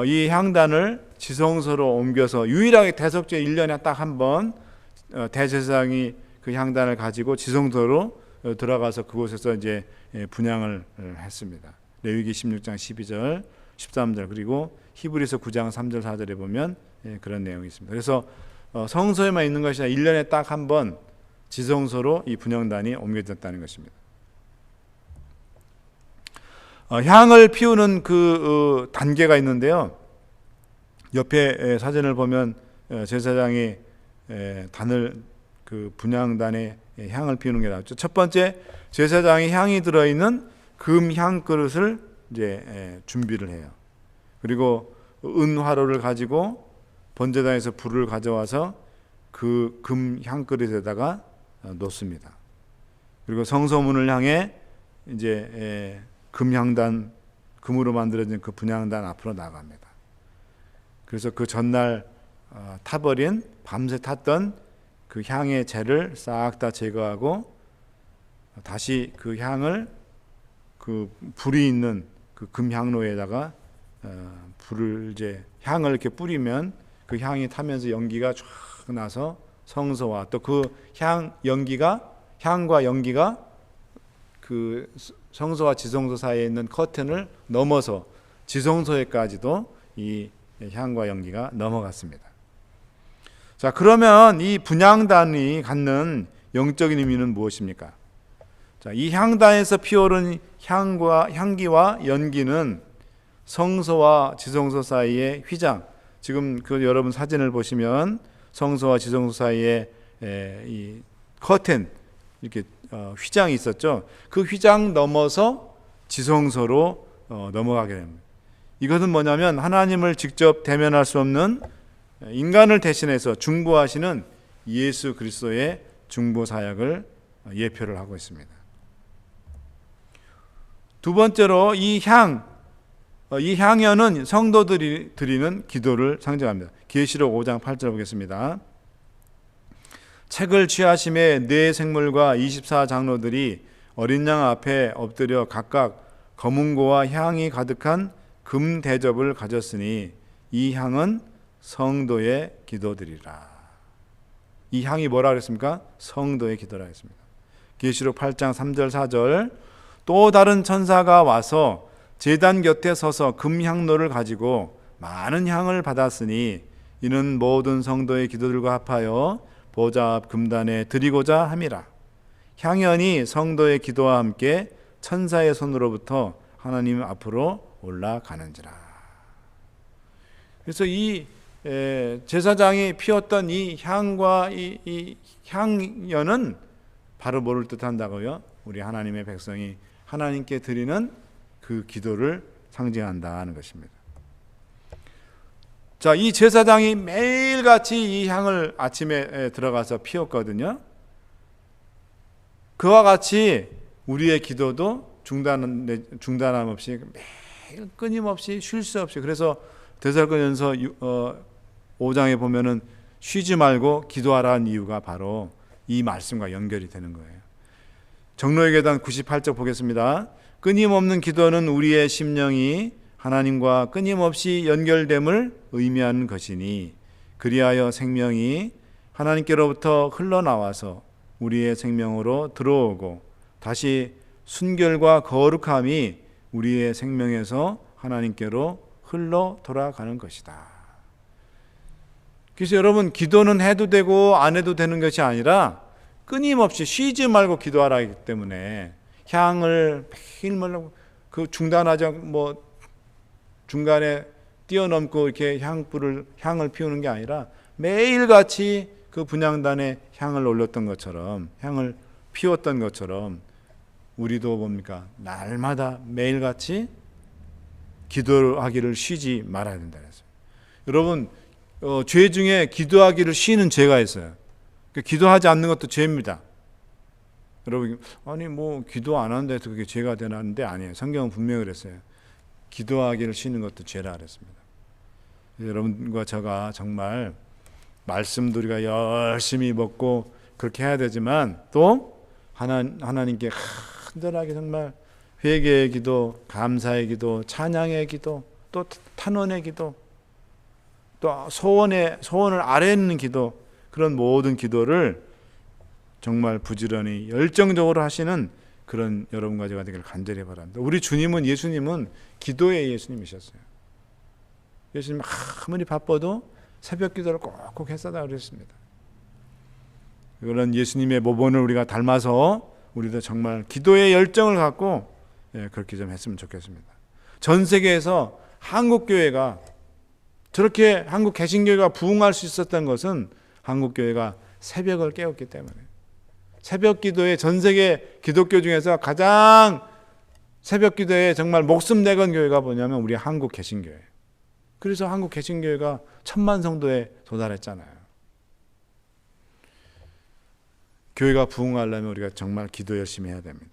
이 향단을 지성소로 옮겨서, 유일하게 대속죄 1년에 딱 한 번 대제사장이 그 향단을 가지고 지성소로 들어가서 그곳에서 이제 분향을 했습니다. 레위기 16장 12절 13절 그리고 히브리서 9장 3절 4절에 보면 그런 내용이 있습니다. 그래서 성소에만 있는 것이 아니라 1년에 딱 한 번 지성소로 이 분향단이 옮겨졌다는 것입니다. 향을 피우는 그 단계가 있는데요. 옆에 사진을 보면 제사장이 단을 그 분향단에 향을 피우는 게 나왔죠. 첫 번째, 제사장이 향이 들어있는 금 향 그릇을 이제 준비를 해요. 그리고 은화로를 가지고 번제단에서 불을 가져와서 그 금 향 그릇에다가 놓습니다. 그리고 성소문을 향해 이제 금향단, 금으로 만들어진 그 분향단 앞으로 나갑니다. 그래서 그 전날 타버린, 밤새 탔던 그 향의 재를 싹 다 제거하고 다시 그 향을 그 불이 있는 그 금향로에다가 불을 이제 향을 이렇게 뿌리면 그 향이 타면서 연기가 쫙 나서 성소와 또 그 향과 연기가 그 성소와 지성소 사이에 있는 커튼을 넘어서 지성소에까지도 이 향과 연기가 넘어갔습니다. 자, 그러면 이 분향단이 갖는 영적인 의미는 무엇입니까? 자, 이 향단에서 피어오른 향기와 연기는 성소와 지성소 사이의 휘장, 지금 그 여러분 사진을 보시면 성소와 지성소 사이에 이 커튼 이렇게 휘장이 있었죠. 그 휘장 넘어서 지성소로 넘어가게 됩니다. 이것은 뭐냐면 하나님을 직접 대면할 수 없는 인간을 대신해서 중보하시는 예수 그리스도의 중보 사역을 예표를 하고 있습니다. 두 번째로 이 향연은 성도들이 드리는 기도를 상징합니다. 계시록 5장 8절 보겠습니다. 책을 취하심에 네 생물과 24장로들이 어린 양 앞에 엎드려 각각 검은고와 향이 가득한 금 대접을 가졌으니 이 향은 성도의 기도들이라. 이 향이 뭐라 그랬습니까? 성도의 기도라 했습니다. 계시록 8장 3절 4절 또 다른 천사가 와서 제단 곁에 서서 금향로를 가지고 많은 향을 받았으니 이는 모든 성도의 기도들과 합하여 보좌 앞 금단에 드리고자 함이라. 향연이 성도의 기도와 함께 천사의 손으로부터 하나님 앞으로 올라가는지라. 그래서 이 제사장이 피웠던 이 향과 이 향연은 바로 뭐를 뜻한다고요? 우리 하나님의 백성이 하나님께 드리는 그 기도를 상징한다는 것입니다. 자, 이 제사장이 매일같이 이 향을 아침에 들어가서 피웠거든요. 그와 같이 우리의 기도도 중단함 없이 매일 끊임없이 쉴 수 없이, 그래서 데살로니가전서 5장에 보면은 쉬지 말고 기도하라는 이유가 바로 이 말씀과 연결이 되는 거예요. 정로의 계단 98쪽 보겠습니다. 끊임없는 기도는 우리의 심령이 하나님과 끊임없이 연결됨을 의미하는 것이니 그리하여 생명이 하나님께로부터 흘러나와서 우리의 생명으로 들어오고 다시 순결과 거룩함이 우리의 생명에서 하나님께로 흘러 돌아가는 것이다. 그래서 여러분, 기도는 해도 되고 안 해도 되는 것이 아니라 끊임없이 쉬지 말고 기도하라 하기 때문에 향을 매일마다 그 중단하지 않고 중간에 뛰어넘고 이렇게 향을 피우는 게 아니라 매일같이 그 분향단에 향을 올렸던 것처럼, 향을 피웠던 것처럼 우리도 뭡니까? 날마다 매일같이 기도하기를 쉬지 말아야 된다 그랬어요. 여러분, 죄 중에 기도하기를 쉬는 죄가 있어요. 기도하지 않는 것도 죄입니다. 여러분, 아니 기도 안 하는데 그게 죄가 되나는데 아니에요. 성경은 분명히 그랬어요. 기도하기를 쉬는 것도 죄라 그랬습니다. 여러분과 제가 정말 말씀도 우리가 열심히 먹고 그렇게 해야 되지만 또 하나님께 간절하게 정말 회개의 기도, 감사의 기도, 찬양의 기도, 또 탄원의 기도, 또 소원을 아뢰는 기도, 그런 모든 기도를 정말 부지런히 열정적으로 하시는 그런 여러분과 제가 되기를 간절히 바랍니다. 우리 예수님은 기도의 예수님이셨어요. 예수님 아무리 바빠도 새벽 기도를 꼭꼭 했었다 그랬습니다. 그런 예수님의 모범을 우리가 닮아서 우리도 정말 기도의 열정을 갖고 그렇게 좀 했으면 좋겠습니다. 전 세계에서 한국교회가 저렇게 한국 개신교회가 부흥할 수 있었던 것은 한국교회가 새벽을 깨웠기 때문에, 새벽 기도에 전 세계 기독교 중에서 가장 새벽 기도에 정말 목숨 내건 교회가 뭐냐면 우리 한국 개신교회. 그래서 한국 개신교회가 1000만 성도에 도달했잖아요. 교회가 부흥하려면 우리가 정말 기도 열심히 해야 됩니다.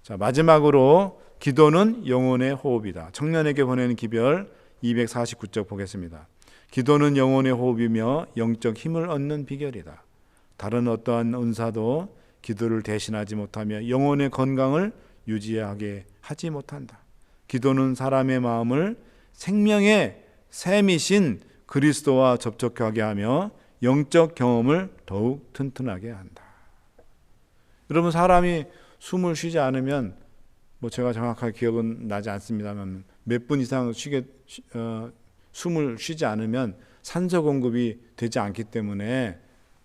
자, 마지막으로 기도는 영혼의 호흡이다. 청년에게 보내는 기별 249쪽 보겠습니다. 기도는 영혼의 호흡이며 영적 힘을 얻는 비결이다. 다른 어떠한 은사도 기도를 대신하지 못하며 영혼의 건강을 유지하게 하지 못한다. 기도는 사람의 마음을 생명의 샘이신 그리스도와 접촉하게 하며 영적 경험을 더욱 튼튼하게 한다. 여러분, 사람이 숨을 쉬지 않으면 제가 정확하게 기억은 나지 않습니다만 몇 분 이상 숨을 쉬지 않으면 산소 공급이 되지 않기 때문에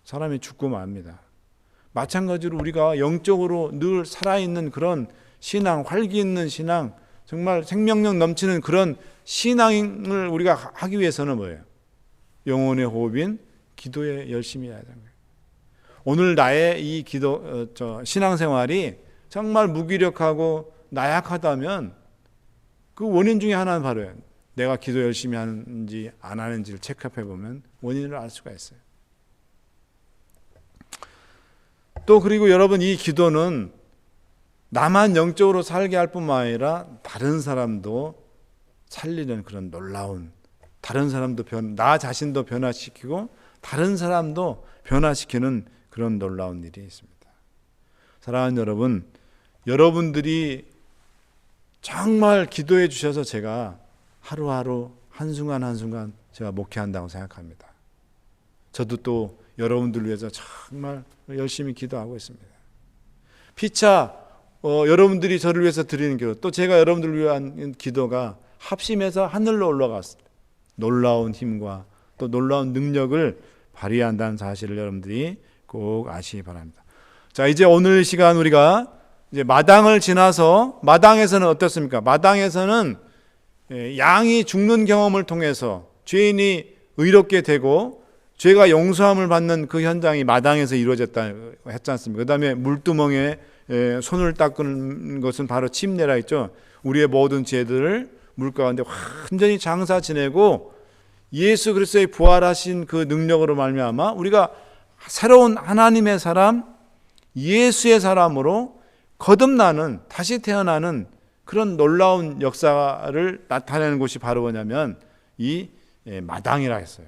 사람이 죽고 맙니다. 마찬가지로 우리가 영적으로 늘 살아있는 그런 신앙, 활기 있는 신앙, 정말 생명력 넘치는 그런 신앙을 우리가 하기 위해서는 뭐예요? 영혼의 호흡인 기도에 열심히 해야 되는 거예요. 오늘 나의 이 신앙생활이 정말 무기력하고 나약하다면 그 원인 중에 하나는 바로 내가 기도 열심히 하는지 안 하는지를 체크해 보면 원인을 알 수가 있어요. 또 그리고 여러분, 이 기도는 나만 영적으로 살게 할 뿐만 아니라 다른 사람도 살리는 그런 놀라운, 다른 사람도 나 자신도 변화시키고 다른 사람도 변화시키는 그런 놀라운 일이 있습니다. 사랑하는 여러분, 여러분들이 정말 기도해 주셔서 제가 하루하루 한순간 한순간 제가 목회한다고 생각합니다. 저도 또 여러분들을 위해서 정말 열심히 기도하고 있습니다. 피차 여러분들이 저를 위해서 드리는 기도, 또 제가 여러분들을 위한 기도가 합심해서 하늘로 올라갔습니다. 놀라운 힘과 또 놀라운 능력을 발휘한다는 사실을 여러분들이 꼭 아시기 바랍니다. 자, 이제 오늘 시간 우리가 이제 마당을 지나서, 마당에서는 어떻습니까? 마당에서는 양이 죽는 경험을 통해서 죄인이 의롭게 되고 죄가 용서함을 받는 그 현장이 마당에서 이루어졌다 했지 않습니까? 그 다음에 물두멍에 손을 닦는 것은 바로 침례라 했죠. 우리의 모든 죄들을 물 가운데 완전히 장사 지내고 예수 그리스도의 부활하신 그 능력으로 말미암아 우리가 새로운 하나님의 사람, 예수의 사람으로 거듭나는, 다시 태어나는 그런 놀라운 역사를 나타내는 곳이 바로 뭐냐면 이 마당이라 했어요.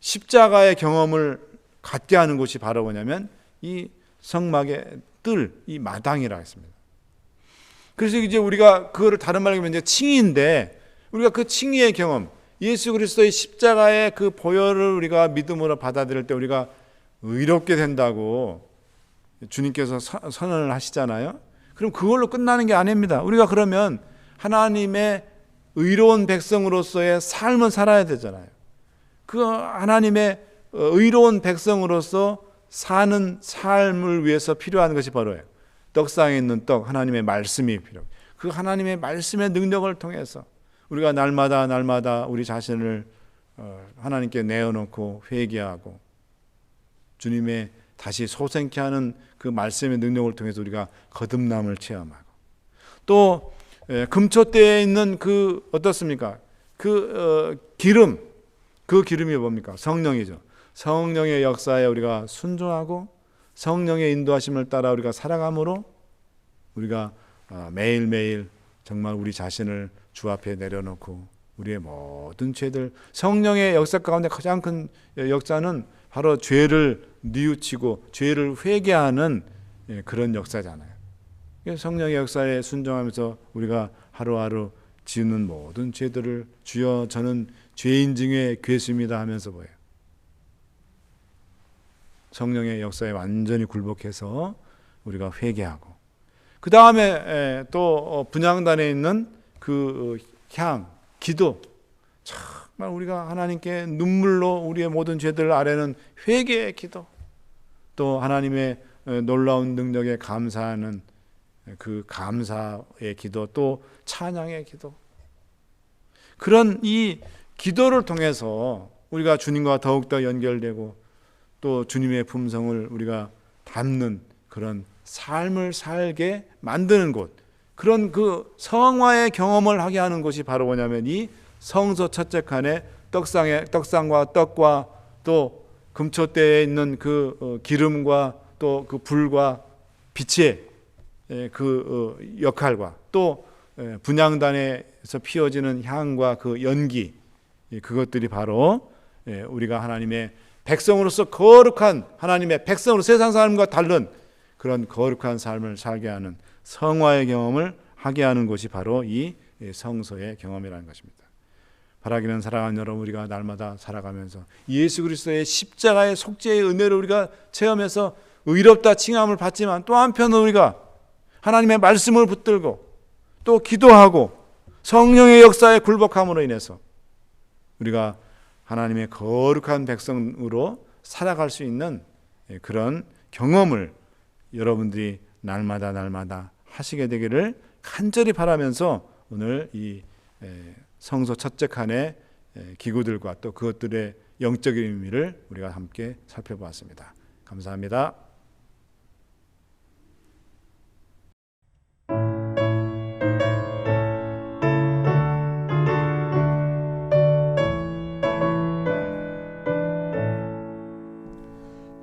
십자가의 경험을 갖게 하는 곳이 바로 뭐냐면 이 성막의 뜰, 이 마당이라 했습니다. 그래서 이제 우리가 그거를 다른 말로 하면 이제 칭의인데, 우리가 그 칭의의 경험, 예수 그리스도의 십자가의 그 보혈을 우리가 믿음으로 받아들일 때 우리가 의롭게 된다고 주님께서 선언을 하시잖아요. 그럼 그걸로 끝나는 게 아닙니다. 우리가 그러면 하나님의 의로운 백성으로서의 삶을 살아야 되잖아요. 그 하나님의 의로운 백성으로서 사는 삶을 위해서 필요한 것이 바로 떡상에 있는 떡, 하나님의 말씀이 필요해요. 그 하나님의 말씀의 능력을 통해서 우리가 날마다 우리 자신을 하나님께 내어놓고 회개하고 주님의 다시 소생케 하는 그 말씀의 능력을 통해서 우리가 거듭남을 체험하고, 또 금초대에 있는 그 어떻습니까? 그 기름, 그 기름이 뭡니까? 성령이죠. 성령의 역사에 우리가 순종하고 성령의 인도하심을 따라 우리가 살아감으로 우리가 매일매일 정말 우리 자신을 주 앞에 내려놓고 우리의 모든 죄들, 성령의 역사 가운데 가장 큰 역사는 바로 죄를 뉘우치고 죄를 회개하는 그런 역사잖아요. 성령의 역사에 순종하면서 우리가 하루하루 지는 모든 죄들을 주여 저는 죄인 중에 괴수입니다 하면서 뭐예요? 성령의 역사에 완전히 굴복해서 우리가 회개하고, 그 다음에 또 분향단에 있는 그 향, 기도, 정말 우리가 하나님께 눈물로 우리의 모든 죄들을 아뢰는 회개의 기도, 또 하나님의 놀라운 능력에 감사하는 그 감사의 기도, 또 찬양의 기도, 그런 이 기도를 통해서 우리가 주님과 더욱더 연결되고 또 주님의 품성을 우리가 담는 그런 삶을 살게 만드는 곳, 그런 그 성화의 경험을 하게 하는 곳이 바로 뭐냐면 이 성소 첫째 칸에 떡상과 떡과 또 금초대에 있는 그 기름과 또 그 불과 빛의 그 역할과 또 분향단에서 피어지는 향과 그 연기, 그것들이 바로 우리가 하나님의 백성으로서 거룩한 하나님의 백성으로 세상 사람과 다른 그런 거룩한 삶을 살게 하는 성화의 경험을 하게 하는 것이 바로 이 성소의 경험이라는 것입니다. 바라기는 사랑하는 여러분, 우리가 날마다 살아가면서 예수 그리스도의 십자가의 속죄의 은혜를 우리가 체험해서 의롭다 칭함을 받지만, 또 한편으로 우리가 하나님의 말씀을 붙들고 또 기도하고 성령의 역사에 굴복함으로 인해서 우리가 하나님의 거룩한 백성으로 살아갈 수 있는 그런 경험을 여러분들이 날마다 하시게 되기를 간절히 바라면서 오늘 이 성소 첫째 칸의 기구들과 또 그것들의 영적인 의미를 우리가 함께 살펴보았습니다. 감사합니다.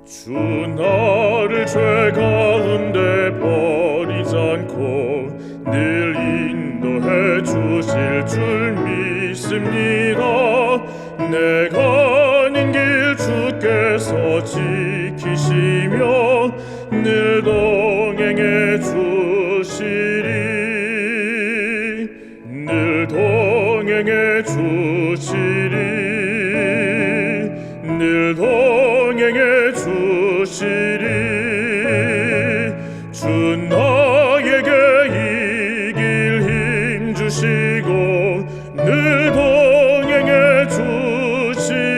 주 나를 죄 가운데 버리지 않고 늘 인도해 주실 줄 믿습니다. 내가 아닌 길 주께서 지키시며 늘 동행해 주시리, 늘 동행해 주시리, 늘 동행해 주시리. 주 나에게 이길 힘 주시고 늘 동행해 주시리.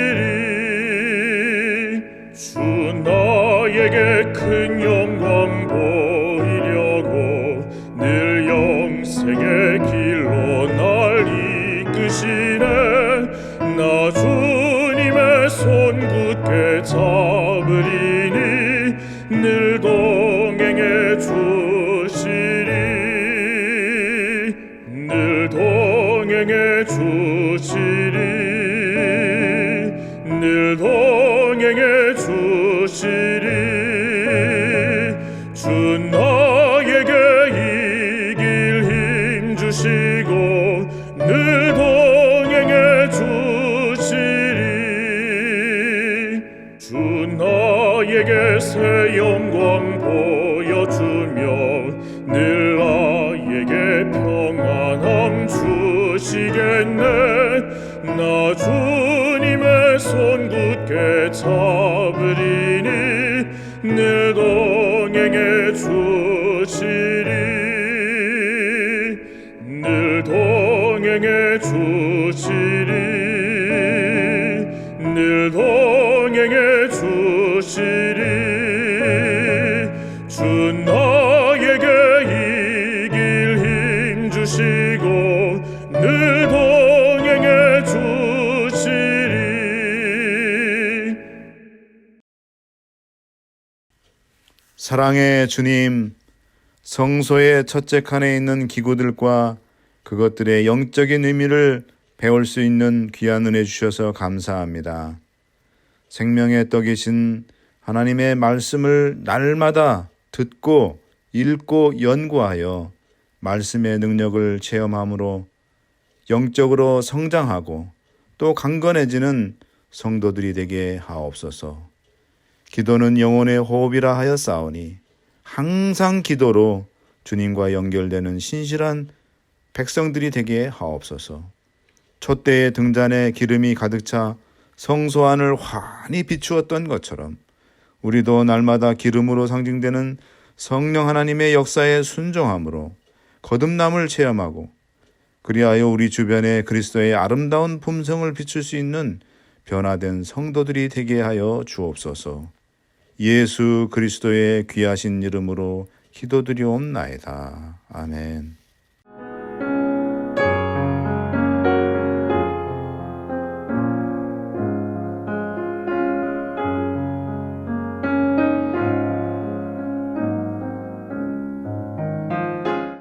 주 나에게 큰 영광 보이려고 늘 영생의 길로 날 이끄시네. 나 주님의 손 굳게 잡으리니 늘 동행해 주시리, 늘 동행해 주시리, 늘 동행해 주시리. 주 나에게 이길 힘 주시고 늘 동행해 주시리. 주 나에게 새 영광 보여주 주시겠네. 나 주님의 손 굳게 잡으리니 늘 동행해 주시리. 늘 동행해 주시리. 늘 동행해 주시리. 주 나에게 이길 힘 주시고 늘 동행해 주시리. 사랑의 주님, 성소의 첫째 칸에 있는 기구들과 그것들의 영적인 의미를 배울 수 있는 귀한 은혜 주셔서 감사합니다. 생명의 떡이신 하나님의 말씀을 날마다 듣고 읽고 연구하여 말씀의 능력을 체험함으로 영적으로 성장하고 또 강건해지는 성도들이 되게 하옵소서. 기도는 영혼의 호흡이라 하여 싸우니 항상 기도로 주님과 연결되는 신실한 백성들이 되게 하옵소서. 촛대의 등잔에 기름이 가득 차 성소 안을 환히 비추었던 것처럼 우리도 날마다 기름으로 상징되는 성령 하나님의 역사에 순종함으로 거듭남을 체험하고 그리하여 우리 주변에 그리스도의 아름다운 품성을 비출 수 있는 변화된 성도들이 되게 하여 주옵소서. 예수 그리스도의 귀하신 이름으로 기도드리옵나이다. 아멘.